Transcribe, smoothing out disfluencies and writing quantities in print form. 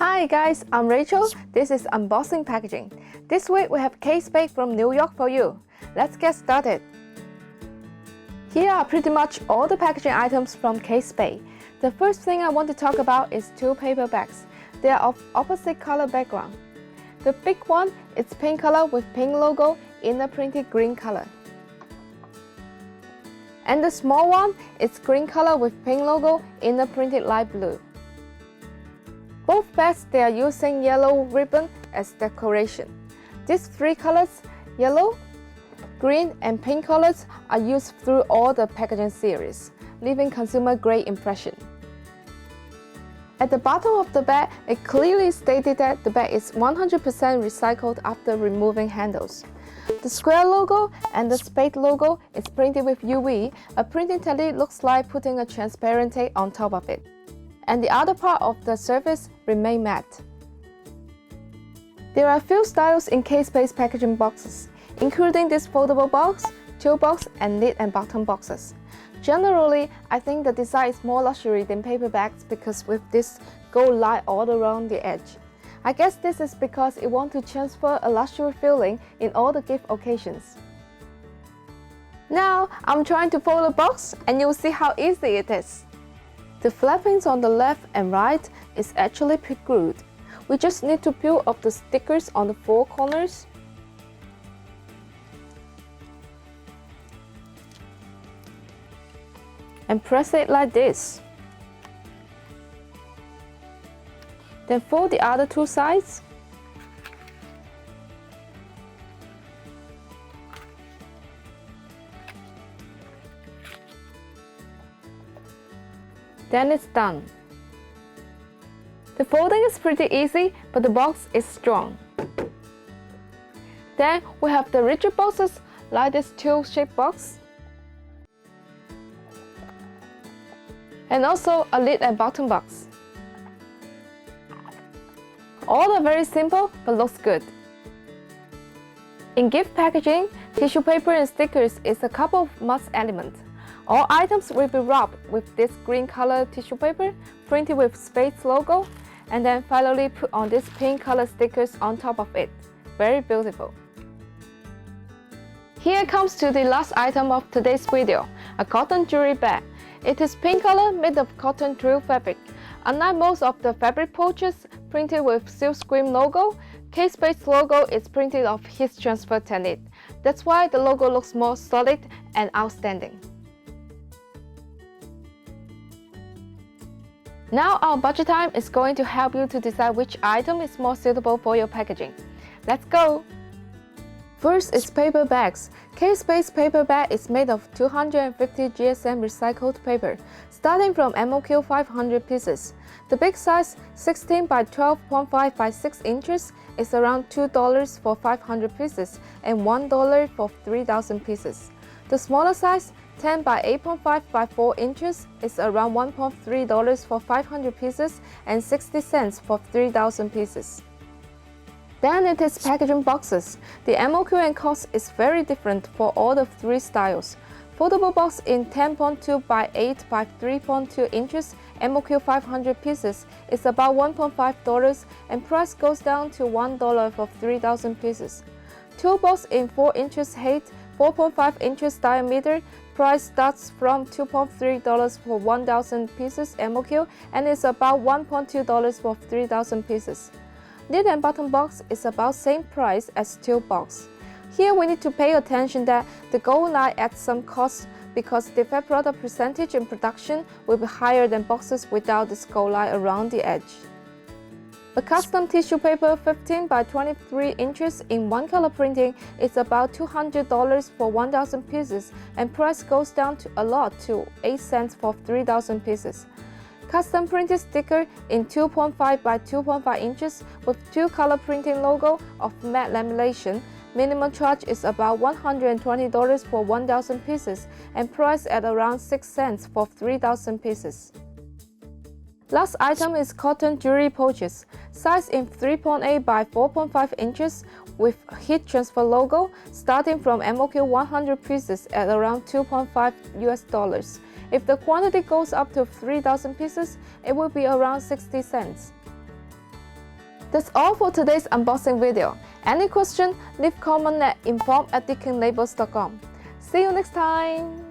Hi guys, I'm Rachel. This is Unboxing Packaging. This week we have Spade from New York for you. Let's get started. Here are pretty much all the packaging items from Spade. The first thing I want to talk about is two paper bags. They are of opposite color background. The big one is pink color with pink logo, inner printed green color. And the small one is green color with pink logo, inner printed light blue. Both bags they are using yellow ribbon as decoration. These three colors, yellow, green, and pink colors, are used through all the packaging series, leaving consumer great impression. At the bottom of the bag, it clearly stated that the bag is 100% recycled after removing handles. The square logo and the Spade logo is printed with UV. A printing technique looks like putting a transparent tape on top of it, and the other part of the surface remain matte. There are a few styles in Spade's packaging boxes, including this foldable box, toolbox, and lid and bottom boxes. Generally, I think the design is more luxury than paper bags because with this gold light all around the edge. I guess this is because it wants to transfer a luxury feeling in all the gift occasions. Now, I'm trying to fold the box and you'll see how easy it is. The flappings on the left and right is actually pre-glued. We just need to peel off the stickers on the four corners. And press it like this. Then fold the other two sides. Then it's done. The folding is pretty easy, but the box is strong. Then we have the rigid boxes like this tube-shaped box, and also a lid and bottom box. All are very simple but looks good. In gift packaging, tissue paper and stickers is a couple of must elements. All items will be wrapped with this green color tissue paper, printed with Spade's logo, and then finally put on these pink color stickers on top of it. Very beautiful. Here comes to the last item of today's video, a cotton jewelry bag. It is pink color made of cotton twill fabric. Unlike most of the fabric pouches printed with silkscreen logo, Spade's logo is printed of heat transfer technique. That's why the logo looks more solid and outstanding. Now our budget time is going to help you to decide which item is more suitable for your packaging. Let's go! First is paper bags. Spade's paper bag is made of 250 GSM recycled paper, starting from MOQ 500 pieces. The big size, 16 by 12.5 by 6 inches, is around $2 for 500 pieces and $1 for 3,000 pieces. The smaller size, 10 by 8.5 by 4 inches, is around $1.3 for 500 pieces and 60 cents for 3,000 pieces. Then it is packaging boxes. The MOQ and cost is very different for all the three styles. Foldable box in 10.2 by 8 by 3.2 inches, MOQ 500 pieces, is about $1.5 and price goes down to $1 for 3,000 pieces. Toolbox in 4 inches height, 4.5 inches diameter, price starts from $2.3 for 1,000 pieces MOQ and is about $1.2 for 3,000 pieces. Lid and bottom box is about same price as toolbox. Here we need to pay attention that the gold line adds some cost because the fair product percentage in production will be higher than boxes without this gold line around the edge. A custom tissue paper 15 by 23 inches in one color printing is about $200 for 1,000 pieces and price goes down a lot to 8 cents for 3,000 pieces. Custom printed sticker in 2.5 by 2.5 inches with two color printing logo of matte lamination. Minimum charge is about $120 for 1,000 pieces and price at around 6 cents for 3,000 pieces. Last item is cotton jewelry pouches, size in 3.8 by 4.5 inches with heat transfer logo, starting from MOQ 100 pieces at around $2.5. If the quantity goes up to 3,000 pieces, it will be around 60 cents. That's all for today's unboxing video. Any question, leave comment at info@deaconlabels.com. See you next time!